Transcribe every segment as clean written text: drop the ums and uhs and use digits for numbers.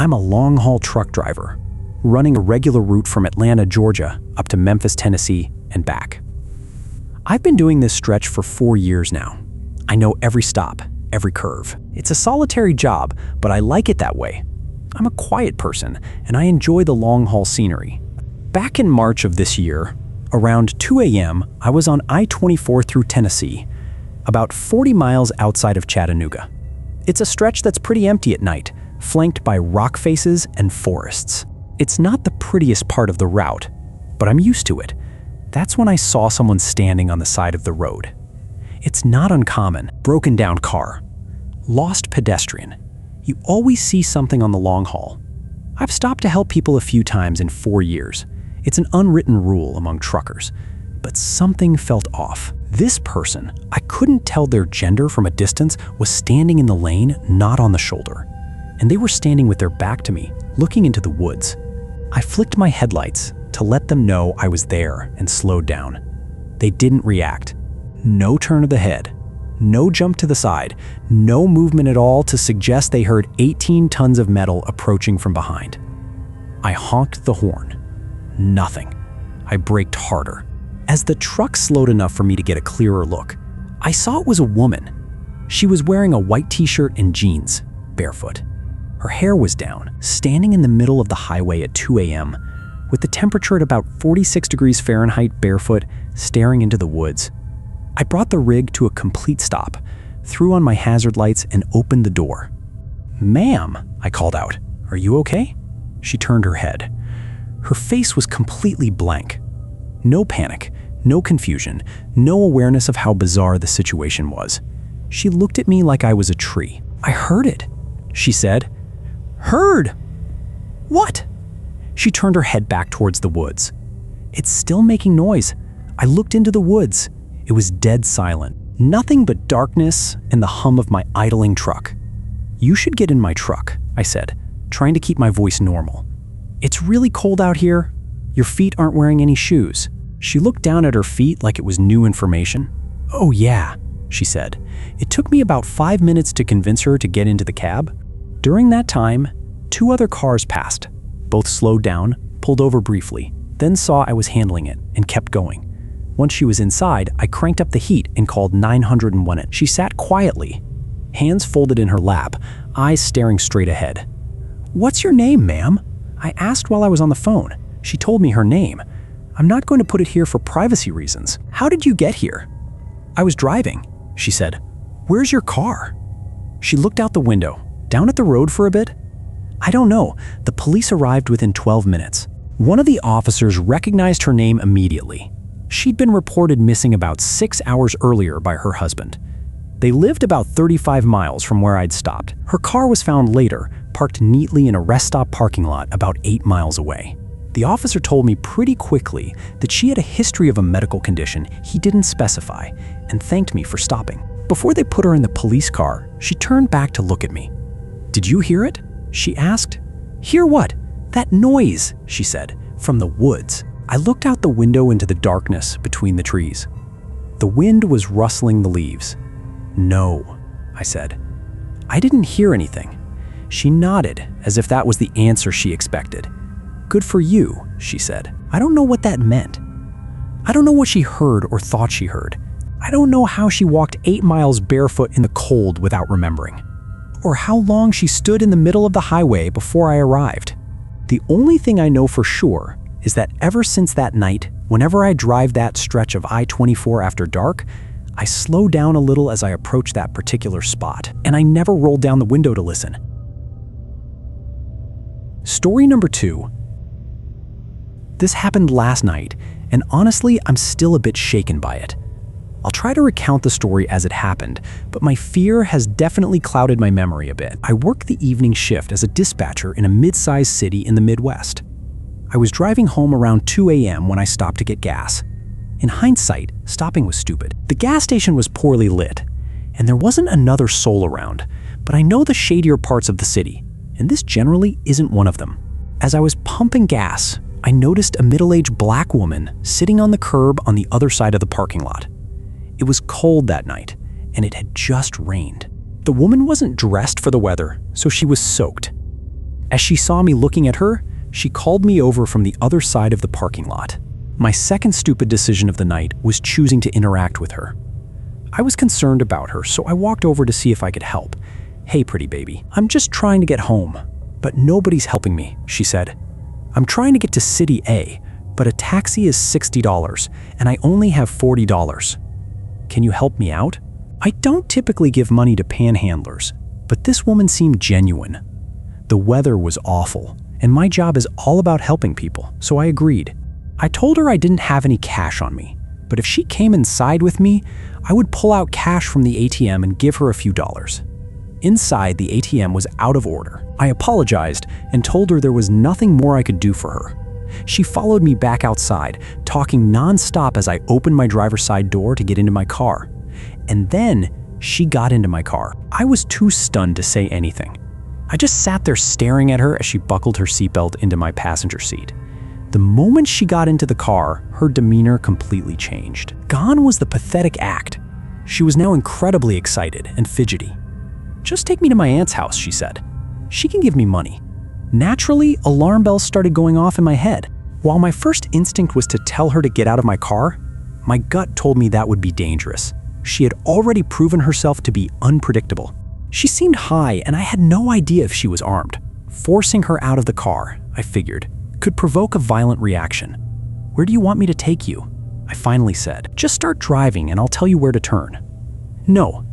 I'm a long-haul truck driver, running a regular route from Atlanta, Georgia, up to Memphis, Tennessee, and back. I've been doing this stretch for 4 years now. I know every stop, every curve. It's a solitary job, but I like it that way. I'm a quiet person, and I enjoy the long-haul scenery. Back in March of this year, around 2 a.m., I was on I-24 through Tennessee, about 40 miles outside of Chattanooga. It's a stretch that's pretty empty at night, flanked by rock faces and forests. It's not the prettiest part of the route, but I'm used to it. That's when I saw someone standing on the side of the road. It's not uncommon. Broken down car, lost pedestrian. You always see something on the long haul. I've stopped to help people a few times in 4 years. It's an unwritten rule among truckers, but something felt off. This person, I couldn't tell their gender from a distance, was standing in the lane, not on the shoulder. And they were standing with their back to me, looking into the woods. I flicked my headlights to let them know I was there and slowed down. They didn't react. No turn of the head, no jump to the side, no movement at all to suggest they heard 18 tons of metal approaching from behind. I honked the horn. Nothing. I braked harder. As the truck slowed enough for me to get a clearer look, I saw it was a woman. She was wearing a white t-shirt and jeans, barefoot. Her hair was down, standing in the middle of the highway at 2 a.m., with the temperature at about 46 degrees Fahrenheit, barefoot, staring into the woods. I brought the rig to a complete stop, threw on my hazard lights, and opened the door. "Ma'am," I called out, "are you okay?" She turned her head. Her face was completely blank. No panic, no confusion, no awareness of how bizarre the situation was. She looked at me like I was a tree. "I heard it," she said. "Heard? What?" She turned her head back towards the woods. "It's still making noise." I looked into the woods. It was dead silent. Nothing but darkness and the hum of my idling truck. "You should get in my truck," I said, trying to keep my voice normal. "It's really cold out here. Your feet aren't wearing any shoes." She looked down at her feet like it was new information. "Oh yeah," she said. It took me about 5 minutes to convince her to get into the cab. During that time, 2 other cars passed. Both slowed down, pulled over briefly, then saw I was handling it and kept going. Once she was inside, I cranked up the heat and called 911. She sat quietly, hands folded in her lap, eyes staring straight ahead. "What's your name, ma'am?" I asked while I was on the phone. She told me her name. "I'm not going to put it here for privacy reasons. How did you get here?" "I was driving," she said. "Where's your car?" She looked out the window. "Down at the road for a bit?" "I don't know. The police arrived within 12 minutes. One of the officers recognized her name immediately. She'd been reported missing about 6 hours earlier by her husband. They lived about 35 miles from where I'd stopped. Her car was found later, parked neatly in a rest stop parking lot about 8 miles away. The officer told me pretty quickly that she had a history of a medical condition he didn't specify and thanked me for stopping. Before they put her in the police car, she turned back to look at me. "Did you hear it?" she asked. "Hear what?" "That noise," she said, "from the woods." I looked out the window into the darkness between the trees. The wind was rustling the leaves. "No," I said. "I didn't hear anything." She nodded as if that was the answer she expected. "Good for you," she said. I don't know what that meant. I don't know what she heard or thought she heard. I don't know how she walked 8 miles barefoot in the cold without remembering, or how long she stood in the middle of the highway before I arrived. The only thing I know for sure is that ever since that night, whenever I drive that stretch of I-24 after dark, I slow down a little as I approach that particular spot, and I never roll down the window to listen. Story number 2. This happened last night, and honestly, I'm still a bit shaken by it. I'll try to recount the story as it happened, but my fear has definitely clouded my memory a bit. I work the evening shift as a dispatcher in a mid-sized city in the Midwest. I was driving home around 2 a.m. when I stopped to get gas. In hindsight, stopping was stupid. The gas station was poorly lit, and there wasn't another soul around, but I know the shadier parts of the city, and this generally isn't one of them. As I was pumping gas, I noticed a middle-aged black woman sitting on the curb on the other side of the parking lot. It was cold that night, and it had just rained. The woman wasn't dressed for the weather, so she was soaked. As she saw me looking at her, she called me over from the other side of the parking lot. My second stupid decision of the night was choosing to interact with her. I was concerned about her, so I walked over to see if I could help. "Hey, pretty baby, I'm just trying to get home." "But nobody's helping me," she said. "I'm trying to get to City A, but a taxi is $60 and I only have $40. Can you help me out?" I don't typically give money to panhandlers, but this woman seemed genuine. The weather was awful, and my job is all about helping people, so I agreed. I told her I didn't have any cash on me, but if she came inside with me, I would pull out cash from the ATM and give her a few dollars. Inside, the ATM was out of order. I apologized and told her there was nothing more I could do for her. She followed me back outside, talking nonstop as I opened my driver's side door to get into my car. And then she got into my car. I was too stunned to say anything. I just sat there staring at her as she buckled her seatbelt into my passenger seat. The moment she got into the car, her demeanor completely changed. Gone was the pathetic act. She was now incredibly excited and fidgety. "Just take me to my aunt's house," she said. "She can give me money." Naturally, alarm bells started going off in my head. While my first instinct was to tell her to get out of my car, my gut told me that would be dangerous. She had already proven herself to be unpredictable. She seemed high, and I had no idea if she was armed. Forcing her out of the car, I figured, could provoke a violent reaction. "Where do you want me to take you?" I finally said. "Just start driving and I'll tell you where to turn." "No.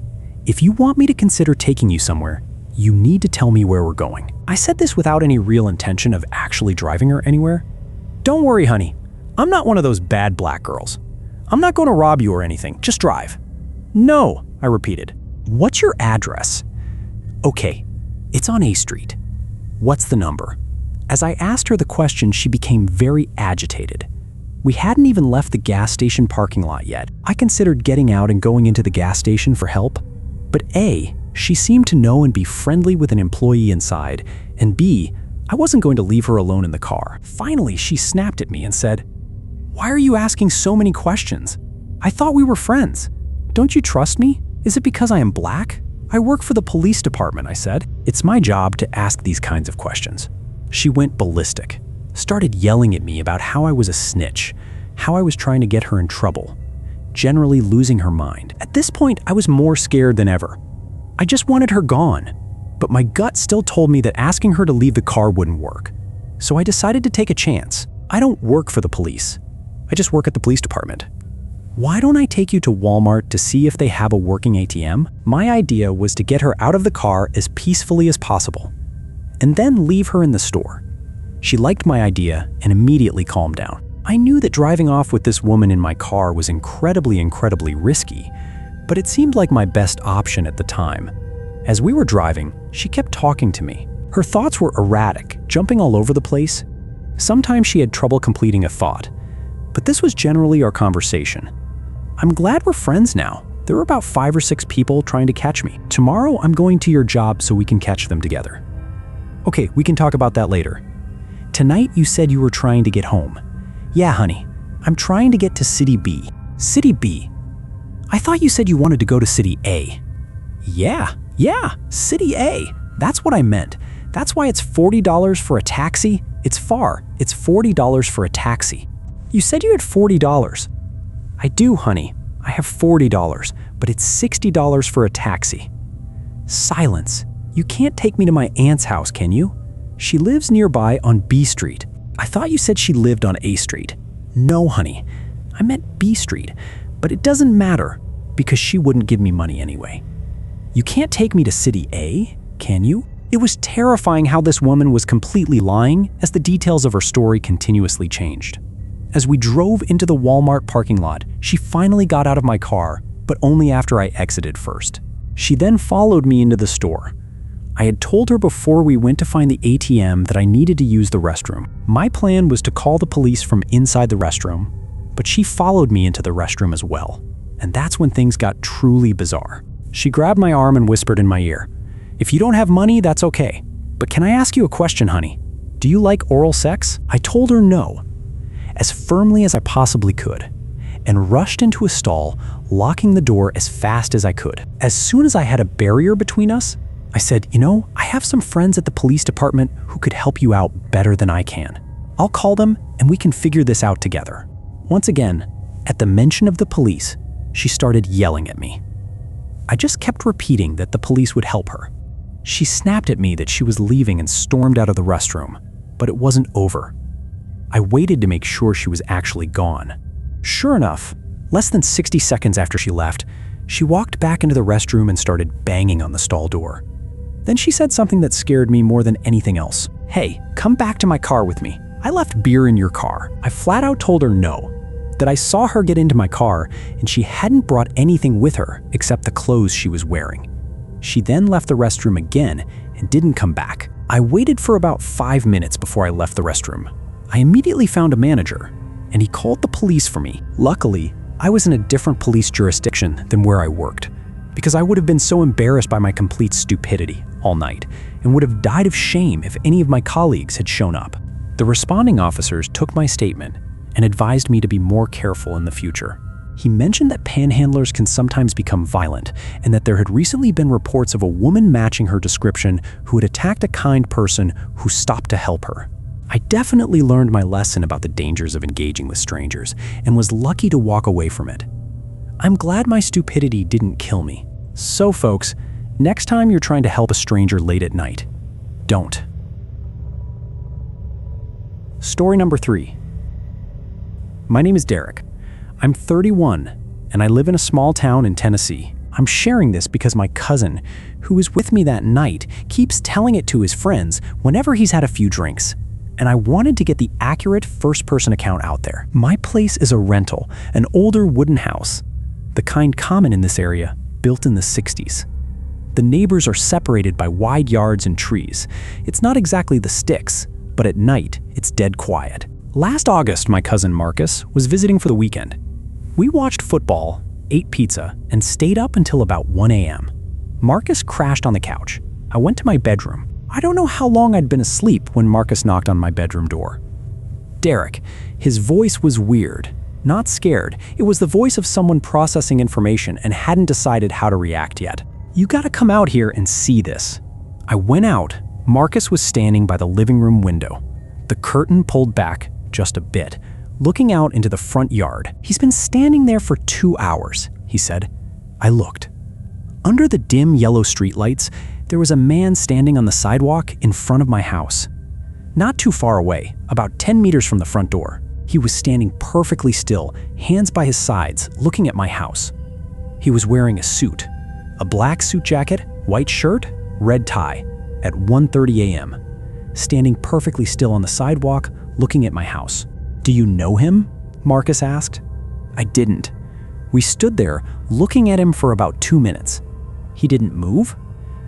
If you want me to consider taking you somewhere, you need to tell me where we're going." I said this without any real intention of actually driving her anywhere. "Don't worry, honey. I'm not one of those bad black girls. I'm not going to rob you or anything. Just drive." "No," I repeated. "What's your address?" "Okay, it's on A Street." "What's the number?" As I asked her the question, she became very agitated. We hadn't even left the gas station parking lot yet. I considered getting out and going into the gas station for help. But A, she seemed to know and be friendly with an employee inside, and B, I wasn't going to leave her alone in the car. Finally, she snapped at me and said, "Why are you asking so many questions? I thought we were friends. Don't you trust me? Is it because I am black?" "I work for the police department," I said. "It's my job to ask these kinds of questions." She went ballistic, started yelling at me about how I was a snitch, how I was trying to get her in trouble, generally losing her mind. At this point, I was more scared than ever. I just wanted her gone, but my gut still told me that asking her to leave the car wouldn't work. So I decided to take a chance. I don't work for the police. I just work at the police department. "Why don't I take you to Walmart to see if they have a working ATM?" My idea was to get her out of the car as peacefully as possible, and then leave her in the store. She liked my idea and immediately calmed down. I knew that driving off with this woman in my car was incredibly risky, but it seemed like my best option at the time. As we were driving, she kept talking to me. Her thoughts were erratic, jumping all over the place. Sometimes she had trouble completing a thought, but this was generally our conversation. "I'm glad we're friends now. There were about 5 or 6 people trying to catch me. Tomorrow I'm going to your job so we can catch them together." "Okay, we can talk about that later." "Tonight you said you were trying to get home." "Yeah, honey. I'm trying to get to City B." "City B? I thought you said you wanted to go to City A." Yeah, City A. That's what I meant. That's why it's $40 for a taxi. It's far. It's $40 for a taxi." "You said you had $40. "I do, honey. I have $40, but it's $60 for a taxi." Silence. "You can't take me to my aunt's house, can you? She lives nearby on B Street." "I thought you said she lived on A Street." "No, honey. I meant B Street, but it doesn't matter because she wouldn't give me money anyway." "You can't take me to City A, can you?" It was terrifying how this woman was completely lying as the details of her story continuously changed. As we drove into the Walmart parking lot, she finally got out of my car, but only after I exited first. She then followed me into the store. I had told her before we went to find the ATM that I needed to use the restroom. My plan was to call the police from inside the restroom, but she followed me into the restroom as well. And that's when things got truly bizarre. She grabbed my arm and whispered in my ear, "If you don't have money, that's okay. But can I ask you a question, honey? Do you like oral sex?" I told her no, as firmly as I possibly could, and rushed into a stall, locking the door as fast as I could. As soon as I had a barrier between us, I said, I have some friends at the police department who could help you out better than I can. I'll call them and we can figure this out together. Once again, at the mention of the police, she started yelling at me. I just kept repeating that the police would help her. She snapped at me that she was leaving and stormed out of the restroom, but it wasn't over. I waited to make sure she was actually gone. Sure enough, less than 60 seconds after she left, she walked back into the restroom and started banging on the stall door. Then she said something that scared me more than anything else. "Hey, come back to my car with me. I left beer in your car." I flat out told her no, that I saw her get into my car and she hadn't brought anything with her except the clothes she was wearing. She then left the restroom again and didn't come back. I waited for about 5 minutes before I left the restroom. I immediately found a manager, and he called the police for me. Luckily, I was in a different police jurisdiction than where I worked, because I would have been so embarrassed by my complete stupidity all night and would have died of shame if any of my colleagues had shown up. The responding officers took my statement and advised me to be more careful in the future. He mentioned that panhandlers can sometimes become violent and that there had recently been reports of a woman matching her description who had attacked a kind person who stopped to help her. I definitely learned my lesson about the dangers of engaging with strangers and was lucky to walk away from it. I'm glad my stupidity didn't kill me. So folks, next time you're trying to help a stranger late at night, don't. Story number 3. My name is Derek. I'm 31 and I live in a small town in Tennessee. I'm sharing this because my cousin, who was with me that night, keeps telling it to his friends whenever he's had a few drinks. And I wanted to get the accurate first-person account out there. My place is a rental, an older wooden house, the kind common in this area, built in the 60s. The neighbors are separated by wide yards and trees. It's not exactly the sticks, but at night, it's dead quiet. Last August, my cousin Marcus was visiting for the weekend. We watched football, ate pizza, and stayed up until about 1 a.m. Marcus crashed on the couch. I went to my bedroom. I don't know how long I'd been asleep when Marcus knocked on my bedroom door. Derek. His voice was weird, not scared. It was the voice of someone processing information and hadn't decided how to react yet. "You gotta come out here and see this." I went out. Marcus was standing by the living room window, the curtain pulled back just a bit, looking out into the front yard. "He's been standing there for 2 hours, he said. I looked. Under the dim yellow streetlights, there was a man standing on the sidewalk in front of my house. Not too far away, about 10 meters from the front door. He was standing perfectly still, hands by his sides, looking at my house. He was wearing a suit, a black suit jacket, white shirt, red tie, at 1:30 a.m., standing perfectly still on the sidewalk, looking at my house. "Do you know him?" Marcus asked. I didn't. We stood there, looking at him for about 2 minutes. He didn't move.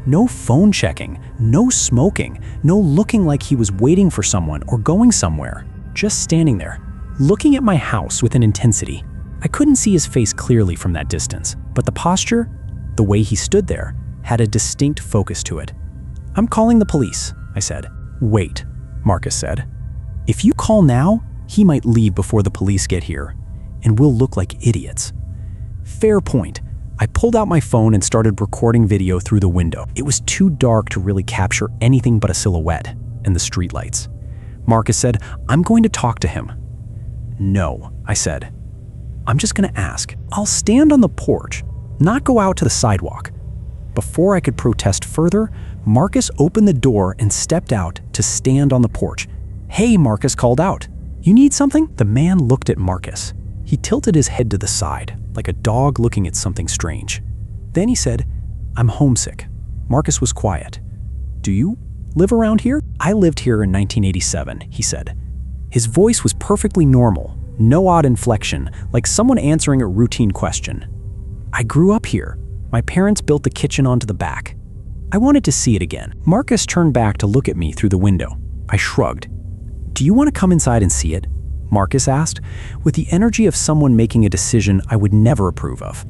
No phone checking, no smoking, no looking like he was waiting for someone or going somewhere. Just standing there, looking at my house with an intensity. I couldn't see his face clearly from that distance, but the posture, the way he stood there, had a distinct focus to it. "I'm calling the police," I said. "Wait," Marcus said. "If you call now, he might leave before the police get here, and we'll look like idiots." Fair point. I pulled out my phone and started recording video through the window. It was too dark to really capture anything but a silhouette and the streetlights. Marcus said, "I'm going to talk to him." "No," I said. "I'm just going to ask. I'll stand on the porch, not go out to the sidewalk." Before I could protest further, Marcus opened the door and stepped out to stand on the porch. "Hey," Marcus called out. "You need something?" The man looked at Marcus. He tilted his head to the side, like a dog looking at something strange. Then he said, "I'm homesick." Marcus was quiet. "Do you live around here?" "I lived here in 1987, he said. His voice was perfectly normal, no odd inflection, like someone answering a routine question. "I grew up here. My parents built the kitchen onto the back." I wanted to see it again. Marcus turned back to look at me through the window. I shrugged. "Do you want to come inside and see it?" Marcus asked, with the energy of someone making a decision I would never approve of.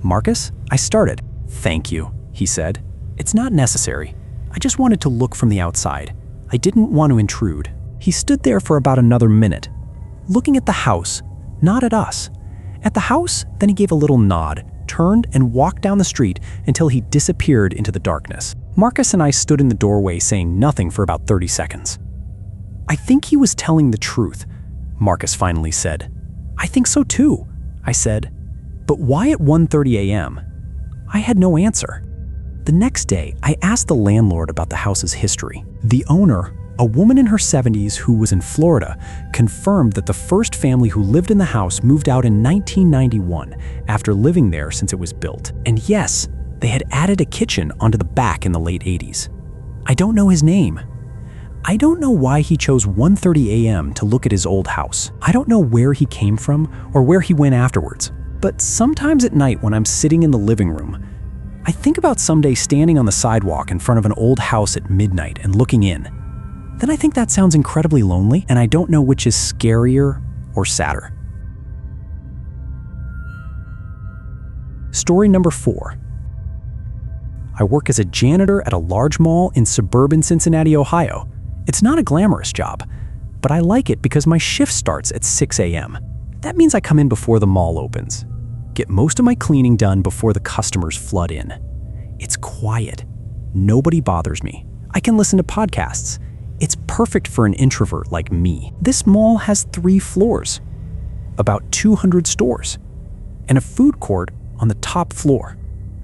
"Marcus?" I started. "Thank you," he said. "It's not necessary. I just wanted to look from the outside. I didn't want to intrude." He stood there for about another minute, looking at the house, not at us. At the house, then he gave a little nod, turned and walked down the street until he disappeared into the darkness. Marcus and I stood in the doorway saying nothing for about 30 seconds. "I think he was telling the truth," Marcus finally said. "I think so too," I said. "But why at 1:30 a.m.? I had no answer. The next day, I asked the landlord about the house's history. The owner, a woman in her 70s who was in Florida, confirmed that the first family who lived in the house moved out in 1991 after living there since it was built. And yes, they had added a kitchen onto the back in the late 80s. I don't know his name. I don't know why he chose 1:30 a.m. to look at his old house. I don't know where he came from or where he went afterwards. But sometimes at night when I'm sitting in the living room, I think about someday standing on the sidewalk in front of an old house at midnight and looking in. Then I think that sounds incredibly lonely, and I don't know which is scarier or sadder. Story number 4. I work as a janitor at a large mall in suburban Cincinnati, Ohio. It's not a glamorous job, but I like it because my shift starts at 6 a.m. That means I come in before the mall opens, get most of my cleaning done before the customers flood in. It's quiet. Nobody bothers me. I can listen to podcasts. It's perfect for an introvert like me. This mall has 3 floors, about 200 stores, and a food court on the top floor.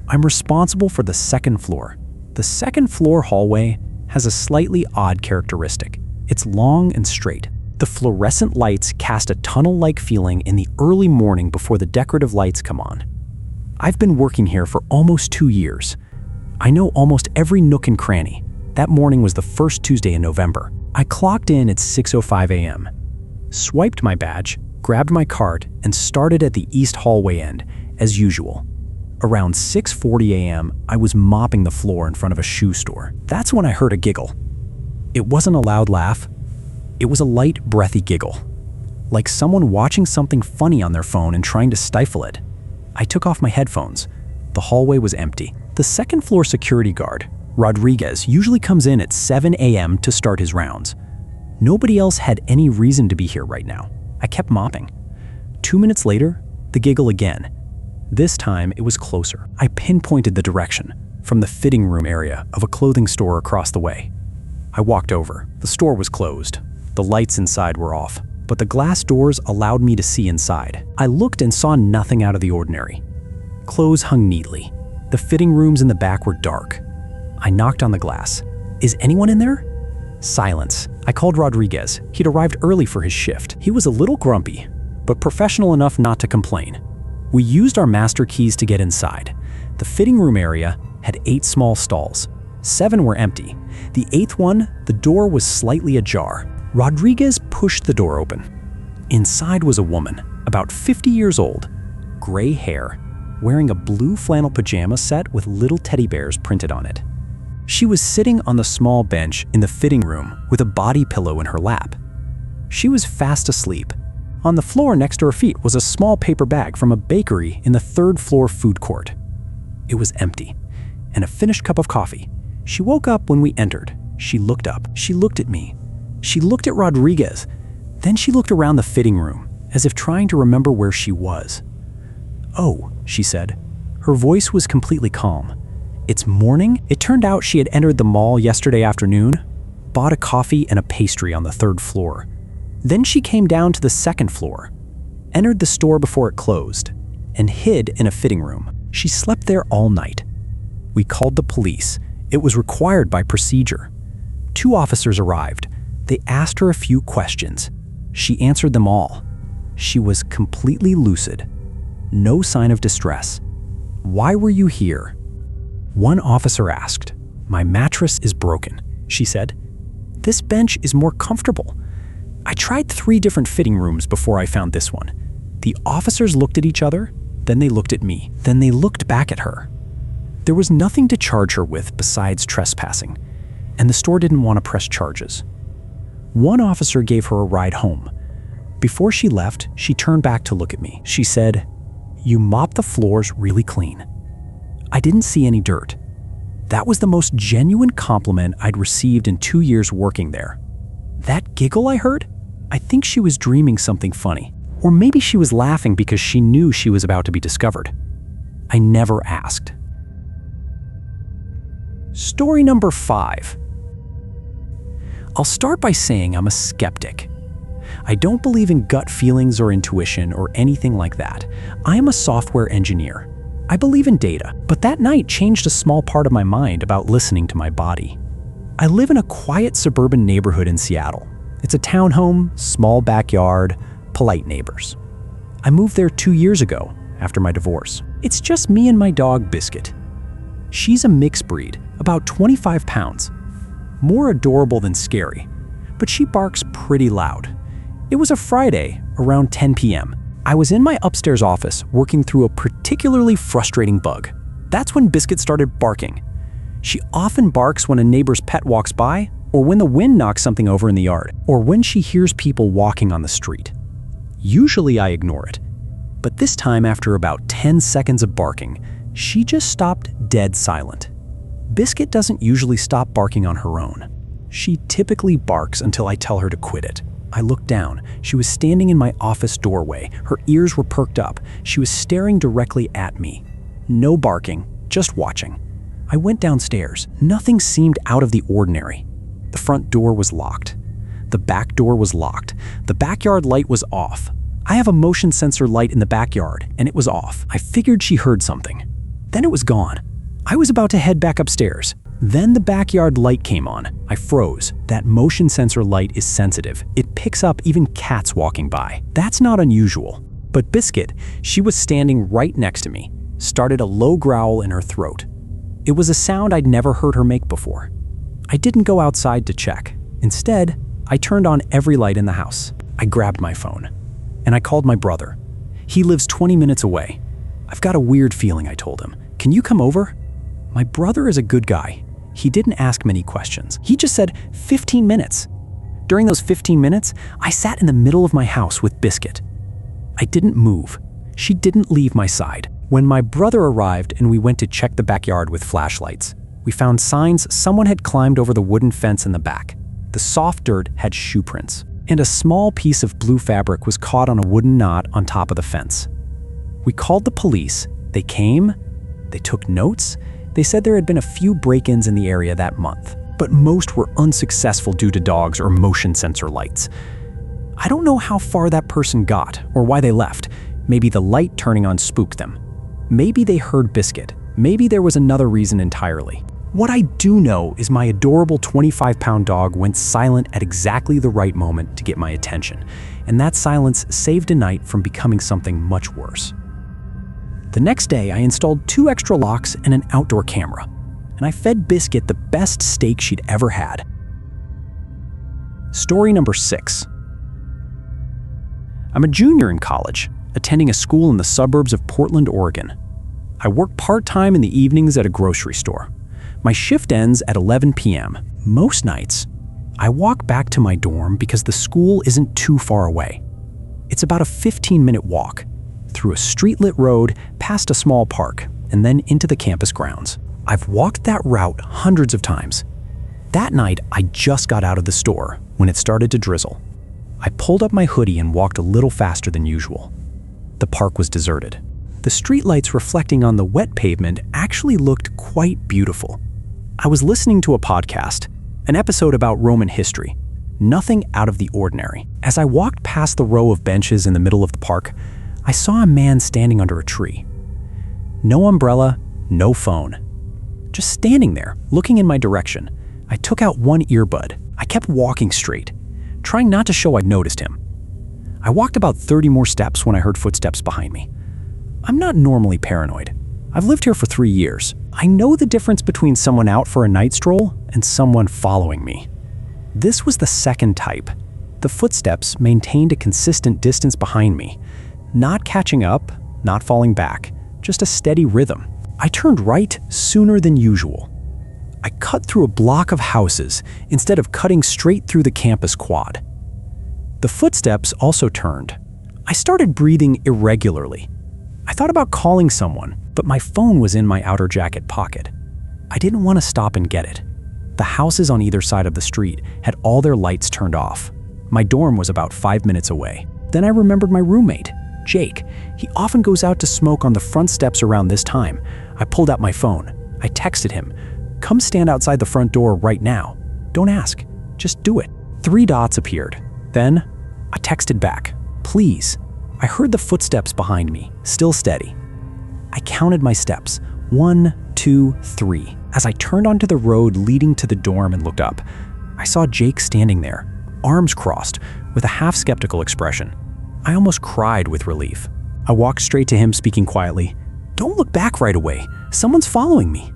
I'm responsible for the second floor. The second floor hallway has a slightly odd characteristic. It's long and straight. The fluorescent lights cast a tunnel-like feeling in the early morning before the decorative lights come on. I've been working here for almost 2 years. I know almost every nook and cranny. That morning was the first Tuesday in November. I clocked in at 6:05 a.m., swiped my badge, grabbed my cart, and started at the east hallway end, as usual. Around 6:40 a.m., I was mopping the floor in front of a shoe store. That's when I heard a giggle. It wasn't a loud laugh. It was a light, breathy giggle, like someone watching something funny on their phone and trying to stifle it. I took off my headphones. The hallway was empty. The second floor security guard, Rodriguez, usually comes in at 7 a.m. to start his rounds. Nobody else had any reason to be here right now. I kept mopping. 2 minutes later, the giggle again. This time, it was closer. I pinpointed the direction, from the fitting room area of a clothing store across the way. I walked over. The store was closed. The lights inside were off, but the glass doors allowed me to see inside. I looked and saw nothing out of the ordinary. Clothes hung neatly. The fitting rooms in the back were dark. I knocked on the glass. "Is anyone in there?" Silence. I called Rodriguez. He'd arrived early for his shift. He was a little grumpy, but professional enough not to complain. We used our master keys to get inside. The fitting room area had 8 small stalls. 7 were empty. The 8th one, the door was slightly ajar. Rodriguez pushed the door open. Inside was a woman, about 50 years old, gray hair, wearing a blue flannel pajama set with little teddy bears printed on it. She was sitting on the small bench in the fitting room with a body pillow in her lap. She was fast asleep. On the floor next to her feet was a small paper bag from a bakery in the 3rd floor food court. It was empty, and a finished cup of coffee. She woke up when we entered. She looked up. She looked at me. She looked at Rodriguez. Then she looked around the fitting room, as if trying to remember where she was. "Oh," she said. Her voice was completely calm. "It's morning?" It turned out she had entered the mall yesterday afternoon, bought a coffee and a pastry on the 3rd floor. Then she came down to the 2nd floor, entered the store before it closed, and hid in a fitting room. She slept there all night. We called the police. It was required by procedure. 2 officers arrived. They asked her a few questions. She answered them all. She was completely lucid. No sign of distress. "Why were you here?" One officer asked. "My mattress is broken," she said. "This bench is more comfortable. I tried 3 different fitting rooms before I found this one." The officers looked at each other, then they looked at me, then they looked back at her. There was nothing to charge her with besides trespassing, and the store didn't want to press charges. One officer gave her a ride home. Before she left, she turned back to look at me. She said, "You mop the floors really clean." I didn't see any dirt. That was the most genuine compliment I'd received in 2 years working there. That giggle I heard? I think she was dreaming something funny. Or maybe she was laughing because she knew she was about to be discovered. I never asked. Story number 5. I'll start by saying I'm a skeptic. I don't believe in gut feelings or intuition or anything like that. I am a software engineer. I believe in data, but that night changed a small part of my mind about listening to my body. I live in a quiet suburban neighborhood in Seattle. It's a townhome, small backyard, polite neighbors. I moved there 2 years ago after my divorce. It's just me and my dog, Biscuit. She's a mixed breed, about 25 pounds. More adorable than scary, but she barks pretty loud. It was a Friday around 10 p.m. I was in my upstairs office working through a particularly frustrating bug. That's when Biscuit started barking. She often barks when a neighbor's pet walks by, or when the wind knocks something over in the yard, or when she hears people walking on the street. Usually I ignore it, but this time after about 10 seconds of barking, she just stopped dead silent. Biscuit doesn't usually stop barking on her own. She typically barks until I tell her to quit it. I looked down. She was standing in my office doorway. Her ears were perked up. She was staring directly at me. No barking, just watching. I went downstairs. Nothing seemed out of the ordinary. The front door was locked. The back door was locked. The backyard light was off. I have a motion sensor light in the backyard, and it was off. I figured she heard something. Then it was gone. I was about to head back upstairs. Then the backyard light came on. I froze. That motion sensor light is sensitive. It picks up even cats walking by. That's not unusual. But Biscuit, she was standing right next to me, started a low growl in her throat. It was a sound I'd never heard her make before. I didn't go outside to check. Instead, I turned on every light in the house. I grabbed my phone, and I called my brother. He lives 20 minutes away. I've got a weird feeling, I told him. Can you come over? My brother is a good guy. He didn't ask many questions. He just said 15 minutes. During those 15 minutes, I sat in the middle of my house with Biscuit. I didn't move. She didn't leave my side. When my brother arrived and we went to check the backyard with flashlights, we found signs someone had climbed over the wooden fence in the back. The soft dirt had shoe prints, and a small piece of blue fabric was caught on a wooden knot on top of the fence. We called the police. They came, they took notes. They said there had been a few break-ins in the area that month, but most were unsuccessful due to dogs or motion sensor lights. I don't know how far that person got or why they left. Maybe the light turning on spooked them. Maybe they heard Biscuit. Maybe there was another reason entirely. What I do know is my adorable 25-pound dog went silent at exactly the right moment to get my attention, and that silence saved a night from becoming something much worse. The next day, I installed 2 extra locks and an outdoor camera, and I fed Biscuit the best steak she'd ever had. Story number 6. I'm a junior in college, attending a school in the suburbs of Portland, Oregon. I work part-time in the evenings at a grocery store. My shift ends at 11 p.m. Most nights, I walk back to my dorm because the school isn't too far away. It's about a 15-minute walk, through a street-lit road, past a small park, and then into the campus grounds. I've walked that route hundreds of times. That night, I just got out of the store when it started to drizzle. I pulled up my hoodie and walked a little faster than usual. The park was deserted. The streetlights reflecting on the wet pavement actually looked quite beautiful. I was listening to a podcast, an episode about Roman history. Nothing out of the ordinary. As I walked past the row of benches in the middle of the park, I saw a man standing under a tree. No umbrella, no phone. Just standing there, looking in my direction. I took out one earbud. I kept walking straight, trying not to show I'd noticed him. I walked about 30 more steps when I heard footsteps behind me. I'm not normally paranoid. I've lived here for 3 years. I know the difference between someone out for a night stroll and someone following me. This was the second type. The footsteps maintained a consistent distance behind me. Not catching up, not falling back, just a steady rhythm. I turned right sooner than usual. I cut through a block of houses instead of cutting straight through the campus quad. The footsteps also turned. I started breathing irregularly. I thought about calling someone, but my phone was in my outer jacket pocket. I didn't want to stop and get it. The houses on either side of the street had all their lights turned off. My dorm was about 5 minutes away. Then I remembered my roommate, Jake. He often goes out to smoke on the front steps around this time. I pulled out my phone. I texted him, Come stand outside the front door right now. Don't ask. Just do it. 3 dots appeared. Then, I texted back. Please. I heard the footsteps behind me, still steady. I counted my steps. 1, 2, 3. As I turned onto the road leading to the dorm and looked up, I saw Jake standing there, arms crossed, with a half-skeptical expression. I almost cried with relief. I walked straight to him, speaking quietly. Don't look back right away. Someone's following me.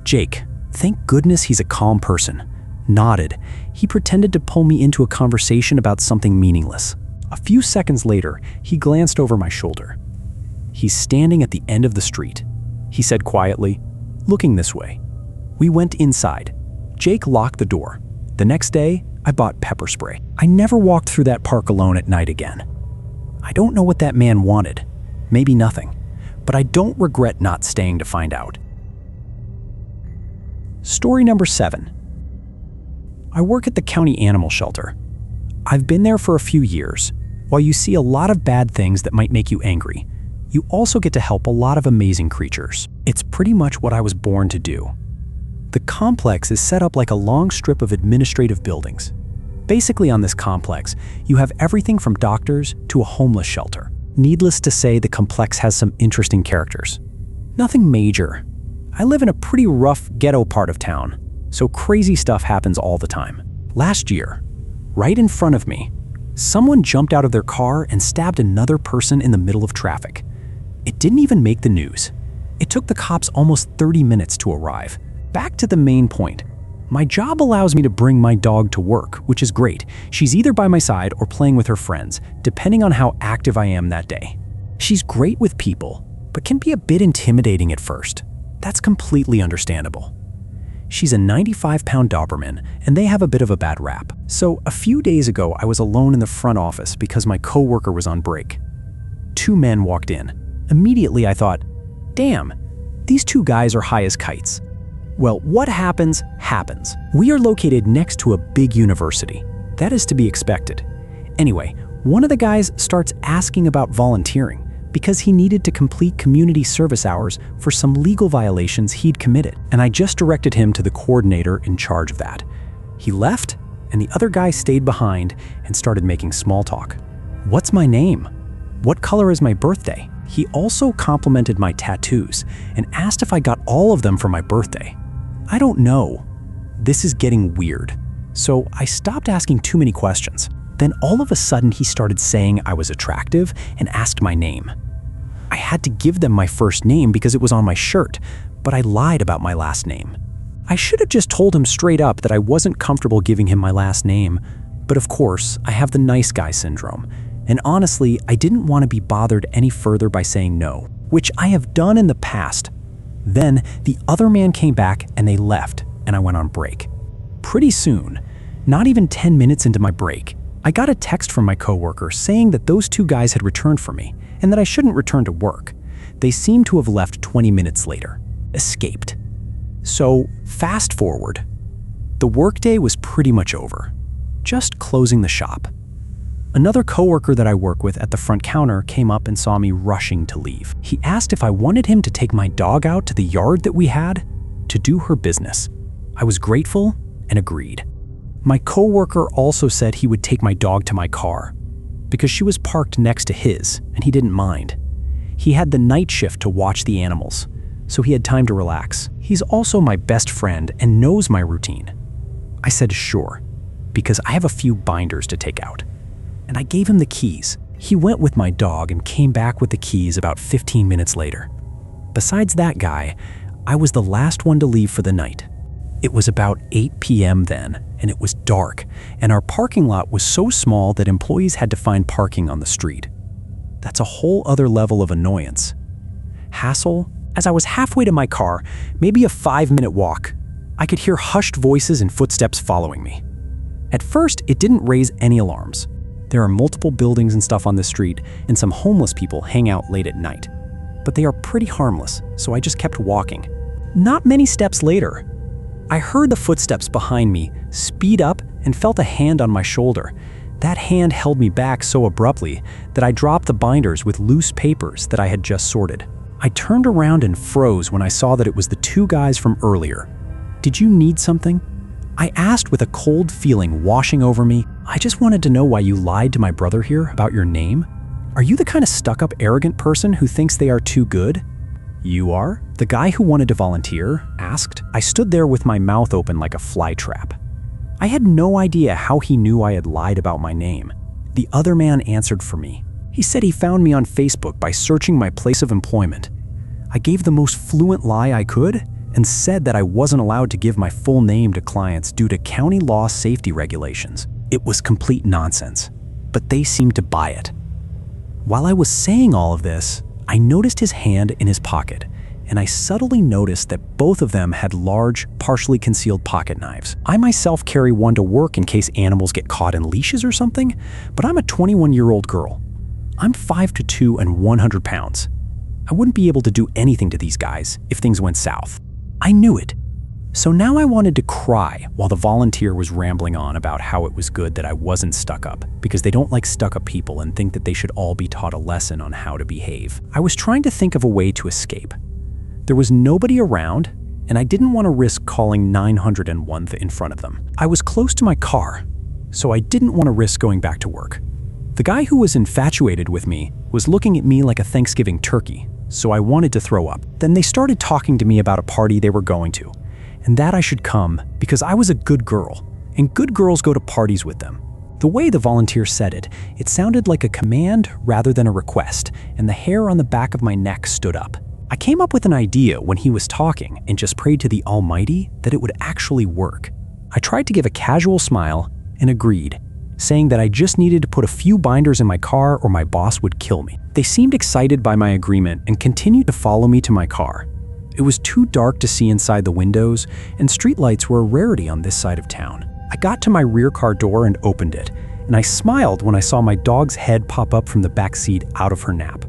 Jake, thank goodness he's a calm person, nodded. He pretended to pull me into a conversation about something meaningless. A few seconds later, he glanced over my shoulder. He's standing at the end of the street, he said quietly, looking this way. We went inside. Jake locked the door. The next day, I bought pepper spray. I never walked through that park alone at night again. I don't know what that man wanted. Maybe nothing. But I don't regret not staying to find out. Story number 7. I work at the county animal shelter. I've been there for a few years. While you see a lot of bad things that might make you angry, you also get to help a lot of amazing creatures. It's pretty much what I was born to do. The complex is set up like a long strip of administrative buildings. Basically, on this complex, you have everything from doctors to a homeless shelter. Needless to say, the complex has some interesting characters. Nothing major. I live in a pretty rough ghetto part of town, so crazy stuff happens all the time. Last year, right in front of me, someone jumped out of their car and stabbed another person in the middle of traffic. It didn't even make the news. It took the cops almost 30 minutes to arrive. Back to the main point. My job allows me to bring my dog to work, which is great. She's either by my side or playing with her friends, depending on how active I am that day. She's great with people, but can be a bit intimidating at first. That's completely understandable. She's a 95-pound Doberman, and they have a bit of a bad rap. So a few days ago, I was alone in the front office because my coworker was on break. 2 men walked in. Immediately, I thought, damn, these 2 guys are high as kites. Well, what happens, happens. We are located next to a big university. That is to be expected. Anyway, one of the guys starts asking about volunteering because he needed to complete community service hours for some legal violations he'd committed. And I just directed him to the coordinator in charge of that. He left, and the other guy stayed behind and started making small talk. What's my name? What color is my birthday? He also complimented my tattoos and asked if I got all of them for my birthday. I don't know. This is getting weird. So I stopped asking too many questions. Then all of a sudden he started saying I was attractive and asked my name. I had to give them my first name because it was on my shirt, but I lied about my last name. I should have just told him straight up that I wasn't comfortable giving him my last name, but of course, I have the nice guy syndrome. And honestly, I didn't want to be bothered any further by saying no, which I have done in the past. Then the other man came back and they left, and I went on break. Pretty soon, not even 10 minutes into my break, I got a text from my coworker saying that those 2 guys had returned for me and that I shouldn't return to work. They seemed to have left 20 minutes later, escaped. So fast forward. The workday was pretty much over, just closing the shop. Another coworker that I work with at the front counter came up and saw me rushing to leave. He asked if I wanted him to take my dog out to the yard that we had to do her business. I was grateful and agreed. My coworker also said he would take my dog to my car because she was parked next to his and he didn't mind. He had the night shift to watch the animals, so he had time to relax. He's also my best friend and knows my routine. I said sure, because I have a few binders to take out. And I gave him the keys. He went with my dog and came back with the keys about 15 minutes later. Besides that guy, I was the last one to leave for the night. It was about 8 p.m. then, and it was dark, and our parking lot was so small that employees had to find parking on the street. That's a whole other level of annoyance. Hassle? As I was halfway to my car, maybe a 5-minute walk, I could hear hushed voices and footsteps following me. At first, it didn't raise any alarms. There are multiple buildings and stuff on this street, and some homeless people hang out late at night. But they are pretty harmless, so I just kept walking. Not many steps later, I heard the footsteps behind me speed up and felt a hand on my shoulder. That hand held me back so abruptly that I dropped the binders with loose papers that I had just sorted. I turned around and froze when I saw that it was the 2 guys from earlier. Did you need something?" I asked with a cold feeling washing over me. "I just wanted to know why you lied to my brother here about your name. Are you the kind of stuck-up, arrogant person who thinks they are too good?" "You are?" the guy who wanted to volunteer asked. I stood there with my mouth open like a fly trap. I had no idea how he knew I had lied about my name. The other man answered for me. He said he found me on Facebook by searching my place of employment. I gave the most fluent lie I could and said that I wasn't allowed to give my full name to clients due to county law safety regulations. It was complete nonsense, but they seemed to buy it. While I was saying all of this, I noticed his hand in his pocket, and I subtly noticed that both of them had large, partially concealed pocket knives. I myself carry one to work in case animals get caught in leashes or something, but I'm a 21-year-old girl. I'm 5'2" and 100 pounds. I wouldn't be able to do anything to these guys if things went south. I knew it. So now I wanted to cry while the volunteer was rambling on about how it was good that I wasn't stuck up, because they don't like stuck-up people and think that they should all be taught a lesson on how to behave. I was trying to think of a way to escape. There was nobody around, and I didn't want to risk calling 911 in front of them. I was close to my car, so I didn't want to risk going back to work. The guy who was infatuated with me was looking at me like a Thanksgiving turkey, so I wanted to throw up. Then they started talking to me about a party they were going to, and that I should come because I was a good girl, and good girls go to parties with them. The way the volunteer said it, it sounded like a command rather than a request, and the hair on the back of my neck stood up. I came up with an idea when he was talking and just prayed to the Almighty that it would actually work. I tried to give a casual smile and agreed, saying that I just needed to put a few binders in my car or my boss would kill me. They seemed excited by my agreement and continued to follow me to my car. It was too dark to see inside the windows, and streetlights were a rarity on this side of town. I got to my rear car door and opened it, and I smiled when I saw my dog's head pop up from the back seat out of her nap.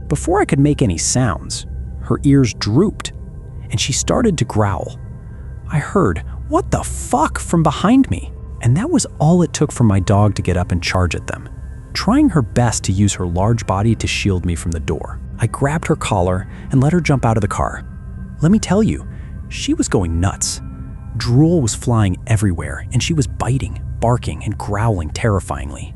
Before I could make any sounds, her ears drooped, and she started to growl. I heard, "What the fuck?" from behind me, and that was all it took for my dog to get up and charge at them, trying her best to use her large body to shield me from the door. I grabbed her collar and let her jump out of the car. Let me tell you, she was going nuts. Drool was flying everywhere, and she was biting, barking, and growling terrifyingly.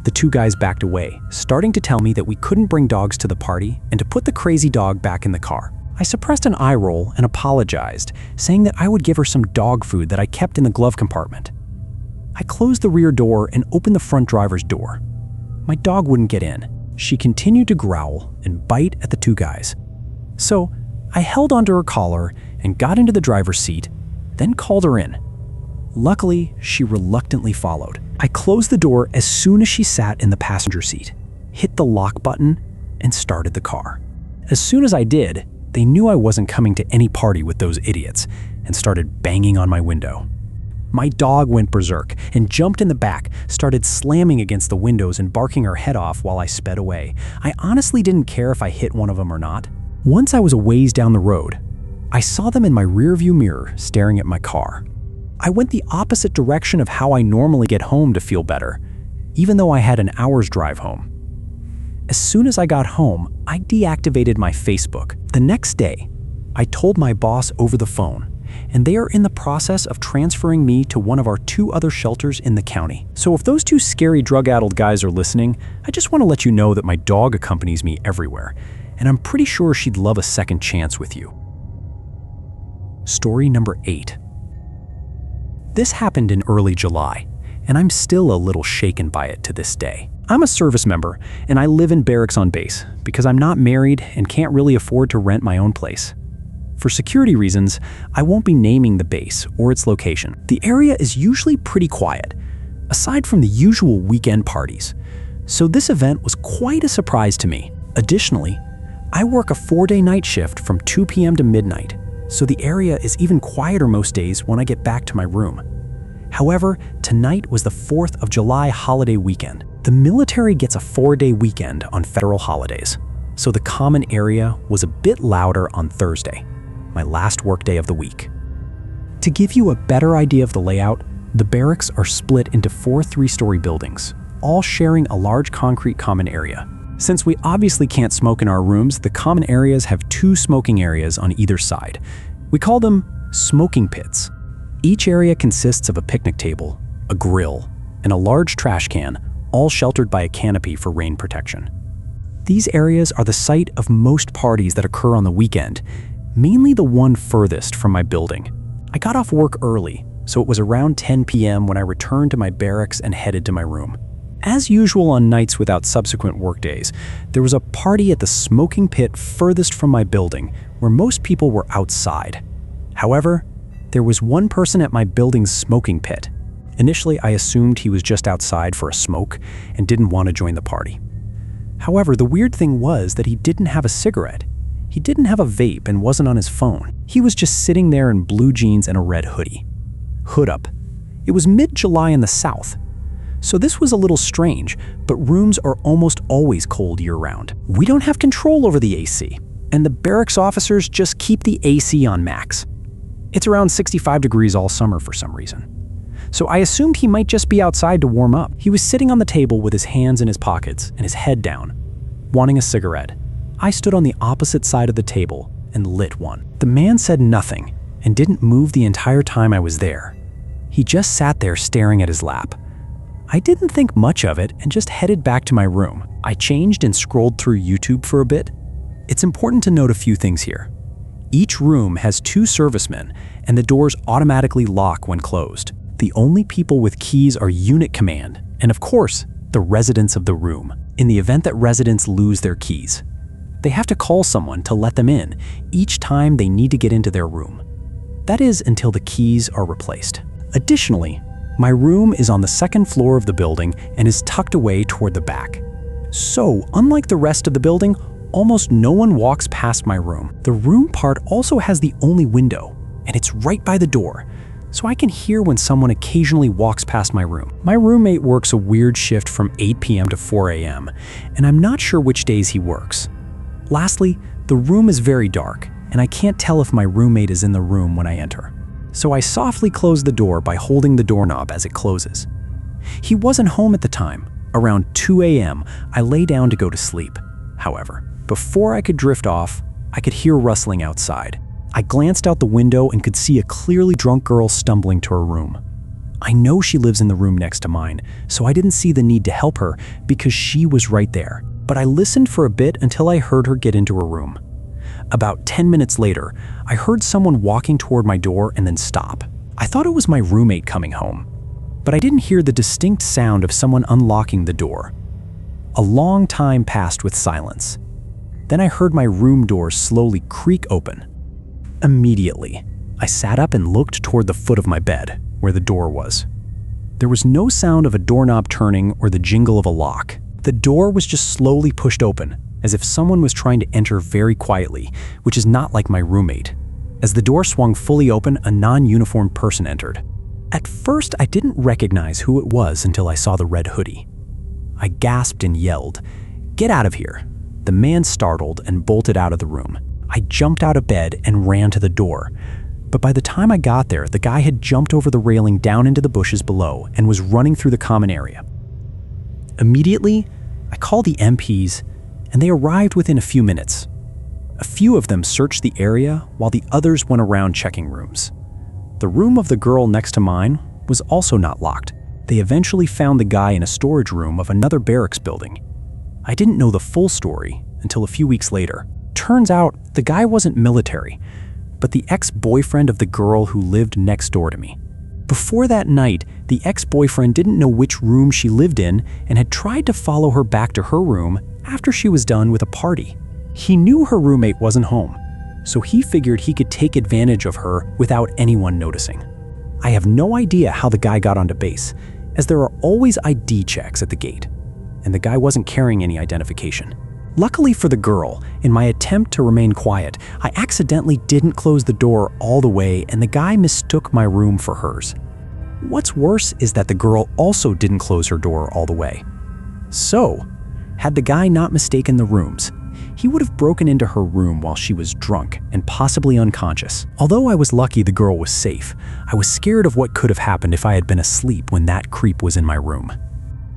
The two guys backed away, starting to tell me that we couldn't bring dogs to the party and to put the crazy dog back in the car. I suppressed an eye roll and apologized, saying that I would give her some dog food that I kept in the glove compartment. I closed the rear door and opened the front driver's door. My dog wouldn't get in. She continued to growl and bite at the two guys. So I held onto her collar and got into the driver's seat, then called her in. Luckily, she reluctantly followed. I closed the door as soon as she sat in the passenger seat, hit the lock button, and started the car. As soon as I did, they knew I wasn't coming to any party with those idiots and started banging on my window. My dog went berserk and jumped in the back, started slamming against the windows and barking her head off while I sped away. I honestly didn't care if I hit one of them or not. Once I was a ways down the road, I saw them in my rearview mirror staring at my car. I went the opposite direction of how I normally get home to feel better, even though I had an hour's drive home. As soon as I got home, I deactivated my Facebook. The next day, I told my boss over the phone, and they are in the process of transferring me to one of our 2 other shelters in the county. So if those 2 scary drug-addled guys are listening, I just want to let you know that my dog accompanies me everywhere, and I'm pretty sure she'd love a second chance with you. Story number 8. This happened in early July, and I'm still a little shaken by it to this day. I'm a service member, and I live in barracks on base because I'm not married and can't really afford to rent my own place. For security reasons, I won't be naming the base or its location. The area is usually pretty quiet, aside from the usual weekend parties, so this event was quite a surprise to me. Additionally, I work a 4-day night shift from 2 p.m. to midnight, so the area is even quieter most days when I get back to my room. However, tonight was the 4th of July holiday weekend. The military gets a 4-day weekend on federal holidays, so the common area was a bit louder on Thursday, my last workday of the week. To give you a better idea of the layout, the barracks are split into 4 3-story buildings, all sharing a large concrete common area. Since we obviously can't smoke in our rooms, the common areas have 2 smoking areas on either side. We call them Smoking pits. Each area consists of a picnic table, a grill, and a large trash can, all sheltered by a canopy for rain protection. These areas are the site of most parties that occur on the weekend, mainly the one furthest from my building. I got off work early, so it was around 10 p.m. when I returned to my barracks and headed to my room. As usual on nights without subsequent workdays, there was a party at the smoking pit furthest from my building where most people were outside. However, there was one person at my building's smoking pit. Initially, I assumed he was just outside for a smoke and didn't want to join the party. However, the weird thing was that he didn't have a cigarette. He didn't have a vape and wasn't on his phone. He was just sitting there in blue jeans and a red hoodie. Hood up. It was mid-July in the South. So this was a little strange, but rooms are almost always cold year-round. We don't have control over the AC, and the barracks officers just keep the AC on max. It's around 65 degrees all summer for some reason. So I assumed he might just be outside to warm up. He was sitting on the table with his hands in his pockets and his head down, wanting a cigarette. I stood on the opposite side of the table and lit one. The man said nothing and didn't move the entire time I was there. He just sat there staring at his lap. I didn't think much of it and just headed back to my room. I changed and scrolled through YouTube for a bit. It's important to note a few things here. Each room has 2 servicemen, and the doors automatically lock when closed. The only people with keys are unit command, and of course, the residents of the room, in the event that residents lose their keys. They have to call someone to let them in each time they need to get into their room. That is until the keys are replaced. Additionally, my room is on the 2nd floor of the building and is tucked away toward the back. So, unlike the rest of the building, almost no one walks past my room. The room part also has the only window, and it's right by the door, so I can hear when someone occasionally walks past my room. My roommate works a weird shift from 8 p.m. to 4 a.m., and I'm not sure which days he works. Lastly, the room is very dark, and I can't tell if my roommate is in the room when I enter. So I softly close the door by holding the doorknob as it closes. He wasn't home at the time. Around 2 a.m., I lay down to go to sleep. However, before I could drift off, I could hear rustling outside. I glanced out the window and could see a clearly drunk girl stumbling to her room. I know she lives in the room next to mine, so I didn't see the need to help her because she was right there. But I listened for a bit until I heard her get into her room. About 10 minutes later, I heard someone walking toward my door and then stop. I thought it was my roommate coming home, but I didn't hear the distinct sound of someone unlocking the door. A long time passed with silence. Then I heard my room door slowly creak open. Immediately, I sat up and looked toward the foot of my bed, where the door was. There was no sound of a doorknob turning or the jingle of a lock. The door was just slowly pushed open, as if someone was trying to enter very quietly, which is not like my roommate. As the door swung fully open, a non-uniformed person entered. At first, I didn't recognize who it was until I saw the red hoodie. I gasped and yelled, "Get out of here!" The man startled and bolted out of the room. I jumped out of bed and ran to the door. But by the time I got there, the guy had jumped over the railing down into the bushes below and was running through the common area. Immediately, I called the MPs, and they arrived within a few minutes. A few of them searched the area while the others went around checking rooms. The room of the girl next to mine was also not locked. They eventually found the guy in a storage room of another barracks building. I didn't know the full story until a few weeks later. Turns out, the guy wasn't military, but the ex-boyfriend of the girl who lived next door to me. Before that night, the ex-boyfriend didn't know which room she lived in and had tried to follow her back to her room after she was done with a party. He knew her roommate wasn't home, so he figured he could take advantage of her without anyone noticing. I have no idea how the guy got onto base, as there are always ID checks at the gate, and the guy wasn't carrying any identification. Luckily for the girl, in my attempt to remain quiet, I accidentally didn't close the door all the way and the guy mistook my room for hers. What's worse is that the girl also didn't close her door all the way. So, had the guy not mistaken the rooms, he would have broken into her room while she was drunk and possibly unconscious. Although I was lucky the girl was safe, I was scared of what could have happened if I had been asleep when that creep was in my room.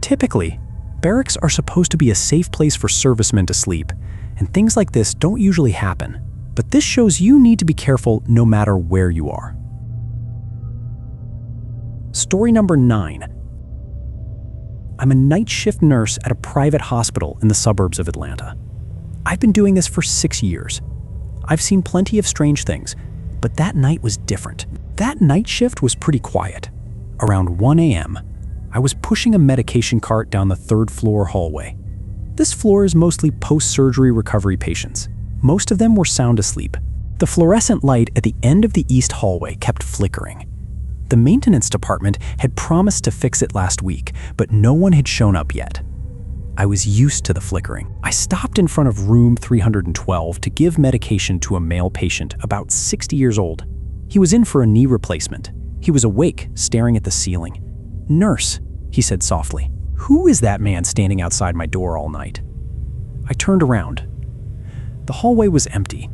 Typically, barracks are supposed to be a safe place for servicemen to sleep, and things like this don't usually happen. But this shows you need to be careful no matter where you are. Story number 9. I'm a night shift nurse at a private hospital in the suburbs of Atlanta. I've been doing this for 6 years. I've seen plenty of strange things, but that night was different. That night shift was pretty quiet. Around 1 a.m., I was pushing a medication cart down the 3rd floor hallway. This floor is mostly post-surgery recovery patients. Most of them were sound asleep. The fluorescent light at the end of the east hallway kept flickering. The maintenance department had promised to fix it last week, but no one had shown up yet. I was used to the flickering. I stopped in front of room 312 to give medication to a male patient about 60 years old. He was in for a knee replacement. He was awake, staring at the ceiling. "Nurse," he said softly, "who is that man standing outside my door all night?" I turned around. The hallway was empty.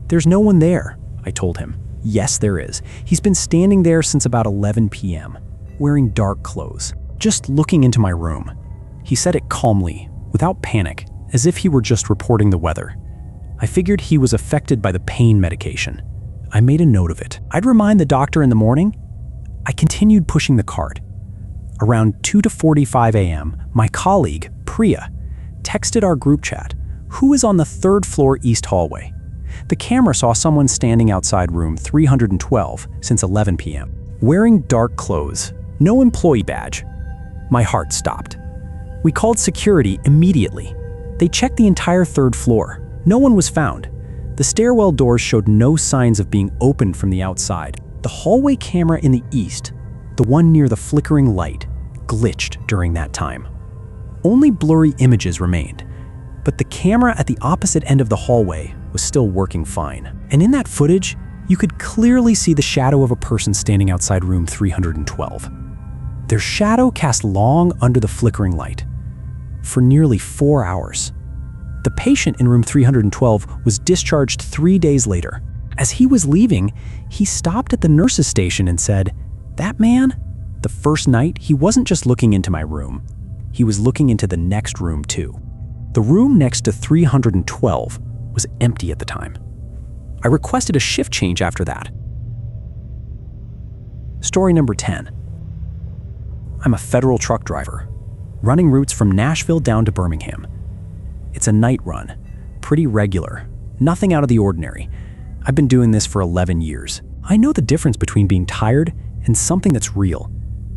"There's no one there," I told him. "Yes, there is. He's been standing there since about 11 p.m., wearing dark clothes, just looking into my room." He said it calmly, without panic, as if he were just reporting the weather. I figured he was affected by the pain medication. I made a note of it. I'd remind the doctor in the morning. I continued pushing the cart. Around 2:45 a.m., my colleague, Priya, texted our group chat, "Who is on the 3rd floor east hallway?" The camera saw someone standing outside room 312 since 11 p.m., wearing dark clothes, no employee badge. My heart stopped. We called security immediately. They checked the entire 3rd floor. No one was found. The stairwell doors showed no signs of being opened from the outside. The hallway camera in the east, the one near the flickering light, glitched during that time. Only blurry images remained, but the camera at the opposite end of the hallway was still working fine. And in that footage, you could clearly see the shadow of a person standing outside room 312. Their shadow cast long under the flickering light for nearly 4 hours. The patient in room 312 was discharged 3 days later. As he was leaving, he stopped at the nurse's station and said, "That man, the first night, he wasn't just looking into my room. He was looking into the next room too." The room next to 312 was empty at the time. I requested a shift change after that. Story number 10. I'm a federal truck driver, running routes from Nashville down to Birmingham. It's a night run, pretty regular, nothing out of the ordinary. I've been doing this for 11 years. I know the difference between being tired and something that's real.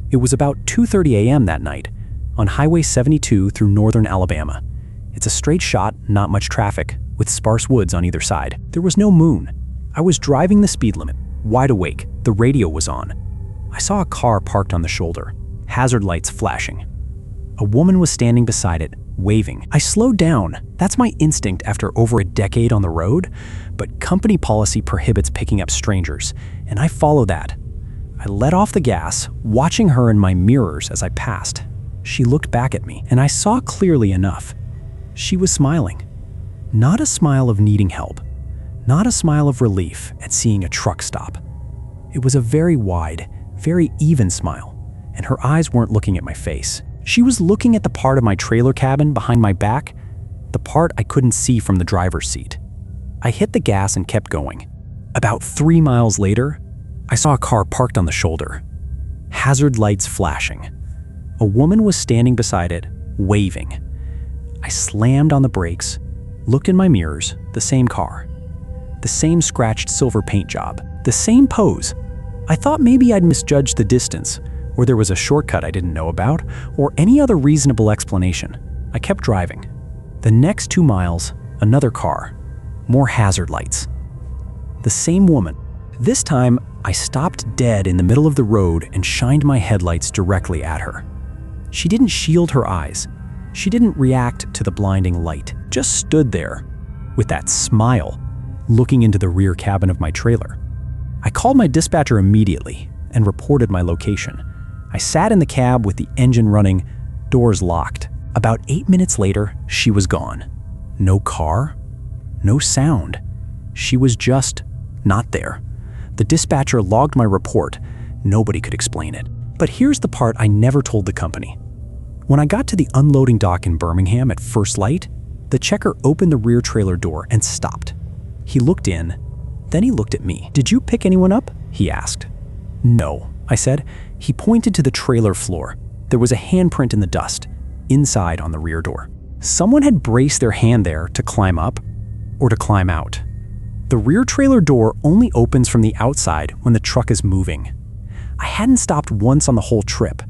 It was about 2:30 a.m. that night, on Highway 72 through northern Alabama. It's a straight shot, not much traffic, with sparse woods on either side. There was no moon. I was driving the speed limit, wide awake. The radio was on. I saw a car parked on the shoulder, hazard lights flashing. A woman was standing beside it, waving. I slowed down. That's my instinct after over a decade on the road, but company policy prohibits picking up strangers, and I follow that. I let off the gas, watching her in my mirrors as I passed. She looked back at me, and I saw clearly enough. She was smiling. Not a smile of needing help, not a smile of relief at seeing a truck stop. It was a very wide, very even smile, and her eyes weren't looking at my face. She was looking at the part of my trailer cabin behind my back, the part I couldn't see from the driver's seat. I hit the gas and kept going. About 3 miles later, I saw a car parked on the shoulder, hazard lights flashing. A woman was standing beside it, waving. I slammed on the brakes, looked in my mirrors, the same car. The same scratched silver paint job, the same pose. I thought maybe I'd misjudged the distance, or there was a shortcut I didn't know about, or any other reasonable explanation. I kept driving. The next 2 miles, another car, more hazard lights. The same woman. This time, I stopped dead in the middle of the road and shined my headlights directly at her. She didn't shield her eyes. She didn't react to the blinding light, just stood there with that smile, looking into the rear cabin of my trailer. I called my dispatcher immediately and reported my location. I sat in the cab with the engine running, doors locked. About 8 minutes later, she was gone. No car, no sound. She was just not there. The dispatcher logged my report. Nobody could explain it. But here's the part I never told the company. When I got to the unloading dock in Birmingham at first light, the checker opened the rear trailer door and stopped. He looked in, then he looked at me. "Did you pick anyone up?" he asked. "No," I said. He pointed to the trailer floor. There was a handprint in the dust, inside on the rear door. Someone had braced their hand there to climb up or to climb out. The rear trailer door only opens from the outside when the truck is moving. I hadn't stopped once on the whole trip,